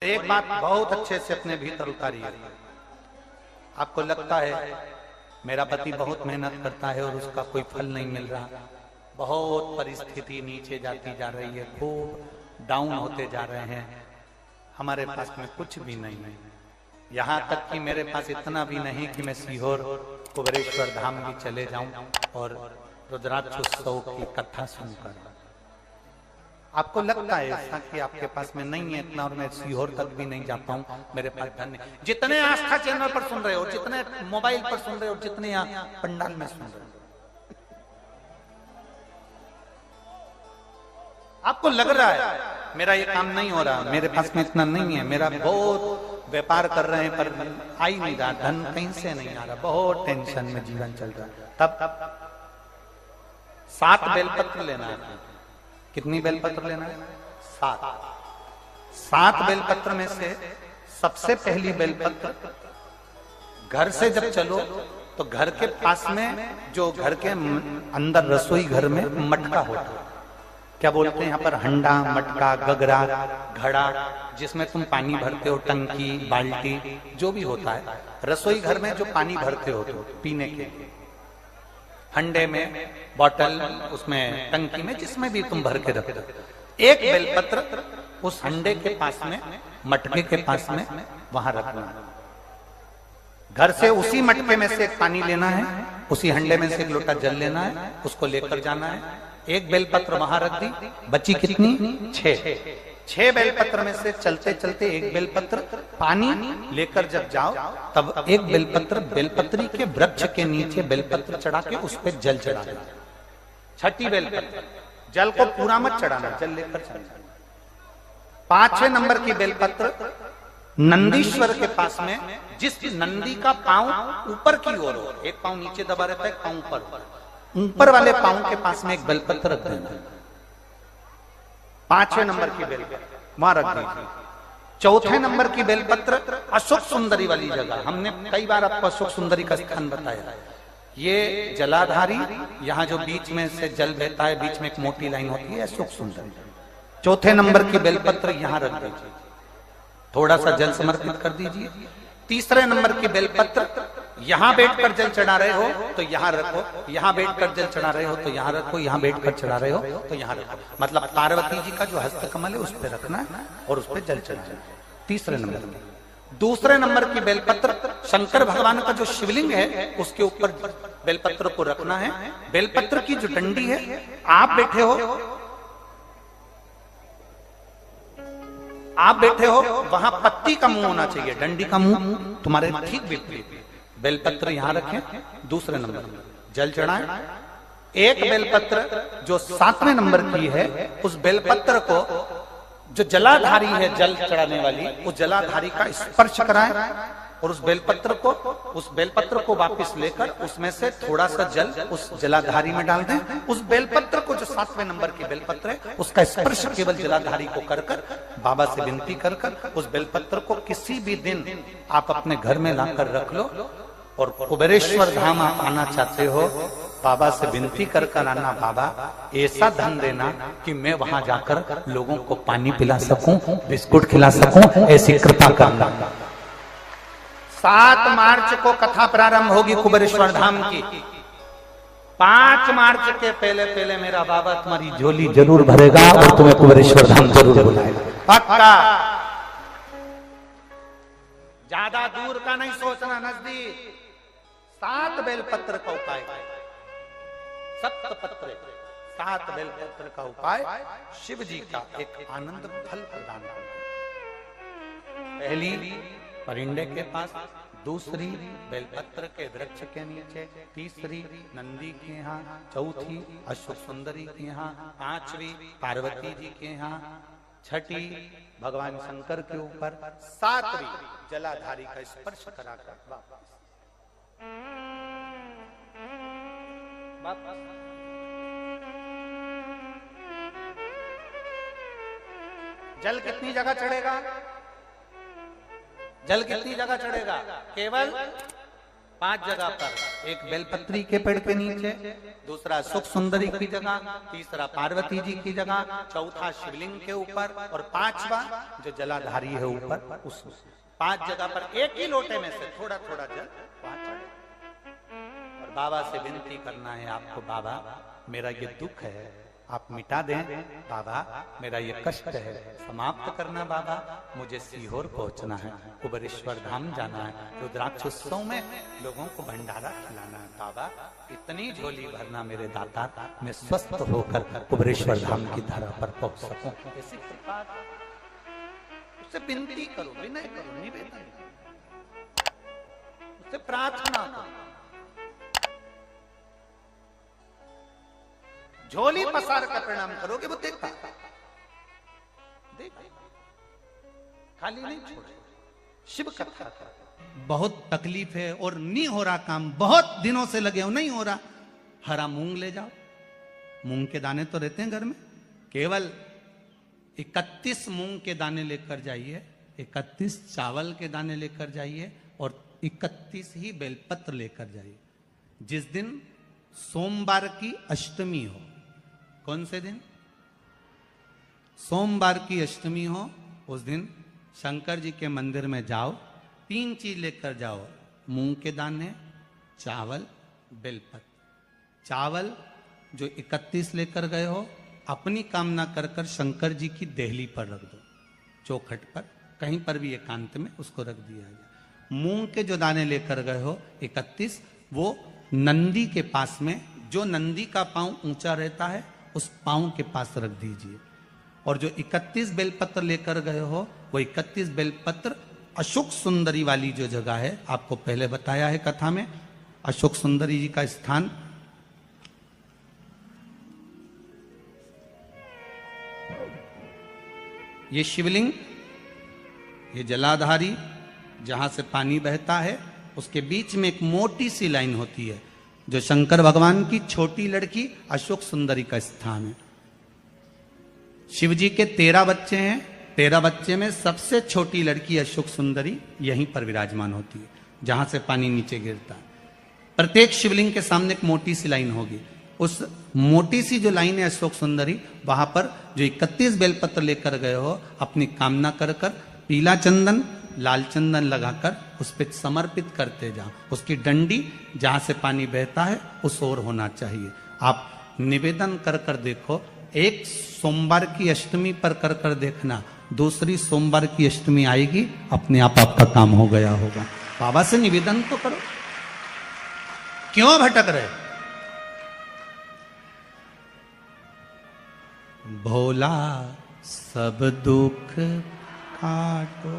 एक बात बहुत अच्छे से अपने भीतर उतारिए। आपको लगता है मेरा पति बहुत मेहनत करता है और उसका कोई फल नहीं मिल रहा, बहुत परिस्थिति नीचे जाती जा रही है, खूब डाउन होते जा रहे हैं, हमारे पास में कुछ भी नहीं है। यहाँ तक कि मेरे पास इतना भी नहीं कि मैं सीहोर कुबेरेश्वर धाम भी चले जाऊं और रुद्राक्षोत्सव की कथा सुनकर। आपको लगता है ऐसा कि आपके पास में नहीं है इतना और मैं सीहोर तक भी नहीं जा पाऊं, मेरे पास धन नहीं। जितने आस्था चैनल पर सुन रहे हो, जितने मोबाइल पर सुन रहे हो, जितने यहाँ पंडाल में सुन रहे हो, आपको लग रहा है मेरा ये काम नहीं हो रहा, मेरे पास में इतना नहीं है, मेरा बहुत व्यापार कर रहे हैं पर आ ही नहीं रहा, धन कहीं से नहीं आ रहा, बहुत टेंशन में जीवन चल रहा है। तब 7 बेलपत्र लेना है। कितनी बेलपत्र लेना है? 7 बेलपत्र में से सबसे पहली बेलपत्र, घर से जब चलो तो घर के पास में जो घर के अंदर रसोई घर में मटका होता है, क्या बोलते हैं यहाँ पर, हंडा, मटका, गगरा, घड़ा, जिसमें तुम पानी भरते हो, टंकी, बाल्टी, जो भी होता है रसोई घर में जो पानी भरते हो तो पीने के, हंडे में, बॉटल, उसमें टंकी में, जिसमें भी तुम भर के रखते हो, एक बेलपत्र उस हंडे के पास में, मटके के पास में वहां रखना है। घर से उसी मटके में से एक पानी लेना है, उसी हंडे में से एक लोटा जल लेना है, उसको लेकर जाना है। एक बेलपत्र वहां रख दी, बची कितनी? 6 बेलपत्र में से चलते चलते एक बेलपत्र पानी लेकर जब जाओ तब एक बेलपत्र बेलपत्री के वृक्ष के नीचे बेलपत्र चढ़ा के उस पर जल चढ़ा दो। 6ठी बेलपत्र, जल को पूरा मत चढ़ाना, जल लेकर चढ़ाना। 5वें नंबर की बेलपत्र नंदीश्वर के पास में, जिस नंदी का पांव ऊपर की ओर हो, एक पांव नीचे दबा रहता है, पांव ऊपर वाले पांव के पास में एक बेलपत्र रख देना। 5वें नंबर की बेलपत्र वहां रख दीजिए। 4थे नंबर की बेलपत्र अशोक सुंदरी वाली जगह, हमने कई बार आपको अशोक सुंदरी का स्थान बताया। ये जलाधारी, यहाँ जो बीच में से जल बहता है, बीच में एक मोटी लाइन होती है, अशोक सुंदरी। 4थे नंबर की बेलपत्र यहाँ रख दीजिए, थोड़ा सा जल समर्पित कर दीजिए। 3रे नंबर की बेलपत्र यहां बैठकर जल चढ़ा रहे हो तो यहां रखो, यहां बैठकर जल चढ़ा रहे हो तो यहां रखो, यहां बैठकर चढ़ा रहे हो तो यहां रखो, मतलब पार्वती जी का जो हस्तकमल है उस पर रखना है और उस पर जल चढ़ाना। 3रे नंबर की। 2रे नंबर की बेलपत्र शंकर भगवान का जो शिवलिंग है उसके ऊपर बेलपत्र को रखना है। बेलपत्र की जो डंडी है, आप बैठे हो वहां पत्ती का मुंह होना चाहिए, डंडी का मुंह तुम्हारे ठीक विपरीत। बेलपत्र यहां रखें। 2रे नंबर जल चढ़ाएं। एक बेलपत्र जो 7वें नंबर की है, उस बेलपत्र को जो जलाधारी है जल चढ़ाने वाली, उस जलाधारी का स्पर्श कराएं और उस बेलपत्र को वापस लेकर उसमें से थोड़ा सा जल उस जलाधारी में डाल दें। उस बेलपत्र को जो 7वें नंबर की बेलपत्र है उसका स्पर्श केवल जलाधारी को कर बाबा से विनती कर उस बेलपत्र को किसी भी दिन आप अपने घर में लाकर रख लो और कुबेरेश्वर धाम आप आना चाहते हो, बाबा से विनती कर आना, बाबा ऐसा धन देना कि मैं वहां जाकर लोगों को पानी पिला सकूं, बिस्कुट खिला सकूं, ऐसी कृपा करना। 7 मार्च को कथा प्रारंभ होगी कुबेरेश्वर धाम की। 5 मार्च के पहले मेरा बाबा तुम्हारी झोली जरूर भरेगा और तुम्हें कुबेरेश्वर धाम जरूर बुलाएगा, पक्का। ज्यादा दूर का नहीं सोचना, नजदीक। 7 बेलपत्र का उपाय, 7 बेलपत्र का उपाय शिव जी का एक आनंद फल प्रदान करना। पहली परिंडे के पास, 2री बेलपत्र के वृक्ष के नीचे, 3री नंदी के यहाँ, 4थी अशोक सुंदरी के यहाँ, 5वीं पार्वती जी के यहाँ, 6ठी भगवान शंकर के ऊपर, 7वीं जलाधारी का स्पर्श कराकर वापस। जल कितनी जगह चढ़ेगा? जल कितनी जगह चढ़ेगा? केवल 5 जगह पर, एक बेलपत्री के पेड़ के नीचे, दूसरा सुख सुंदरी की जगह, तीसरा पार्वती जी की जगह, चौथा शिवलिंग के ऊपर और 5वां जो जलाधारी है ऊपर, उस 5 जगह पर एक ही लोटे में से थोड़ा थोड़ा जल वहां चढ़े और बाबा से विनती करना है आपको, बाबा मेरा ये दुख है आप मिटा दें, बाबा मेरा ये कष्ट है समाप्त करना, बाबा मुझे सीहोर पहुंचना है, कुबेरेश्वर धाम जाना है, रुद्राक्ष उत्सव में लोगों को भंडारा खिलाना है, बाबा इतनी झोली भरना मेरे दाता, मैं स्वस्थ होकर कुबेरेश्वर धाम की धरा पर पहुंच सकूं। ऐसी कृपा उससे विनती करो, विनय करो, निवेदन, उससे प्रार्थना करो। झोली पसार कर प्रणाम करोगे वो देखा, देख खाली नहीं छोड़े। शिव कथा का बहुत तकलीफ है और नहीं हो रहा काम, बहुत दिनों से लगे हो नहीं हो रहा, हरा मूंग ले जाओ, मूंग के दाने तो रहते हैं घर में, केवल 31 मूंग के दाने लेकर जाइए, 31 चावल के दाने लेकर जाइए और 31 ही बेलपत्र लेकर जाइए। जिस दिन सोमवार की अष्टमी हो, कौन से दिन? सोमवार की अष्टमी हो, उस दिन शंकर जी के मंदिर में जाओ, 3 चीज लेकर जाओ, मूंग के दाने, चावल, बेलपत्र। चावल जो 31 लेकर गए हो अपनी कामना कर कर शंकर जी की देहली पर रख दो, चौखट पर कहीं पर भी एकांत में उसको रख दिया जाए। मूंग के जो दाने लेकर गए हो 31, वो नंदी के पास में, जो नंदी का पांव ऊंचा रहता है उस पांव के पास रख दीजिए। और जो 31 बेलपत्र लेकर गए हो वो 31 बेलपत्र अशोक सुंदरी वाली जो जगह है, आपको पहले बताया है कथा में, अशोक सुंदरी जी का स्थान ये शिवलिंग, ये जलाधारी जहां से पानी बहता है, उसके बीच में एक मोटी सी लाइन होती है जो शंकर भगवान की छोटी लड़की अशोक सुंदरी का स्थान है। शिव जी के 13 बच्चे हैं, 13 बच्चे में सबसे छोटी लड़की अशोक सुंदरी यहीं पर विराजमान होती है जहां से पानी नीचे गिरता है। प्रत्येक शिवलिंग के सामने एक मोटी सी लाइन होगी, उस मोटी सी जो लाइन है अशोक सुंदरी, वहां पर जो 31 बेलपत्र लेकर गए हो अपनी कामना कर कर पीला चंदन लाल चंदन लगाकर उस पर समर्पित करते जाओ। उसकी डंडी जहां से पानी बहता है उस ओर होना चाहिए। आप निवेदन कर कर देखो, एक सोमवार की अष्टमी पर कर कर देखना, दूसरी सोमवार की अष्टमी आएगी अपने आप आपका काम हो गया होगा। बाबा से निवेदन तो करो, क्यों भटक रहे? भोला सब दुख काटो।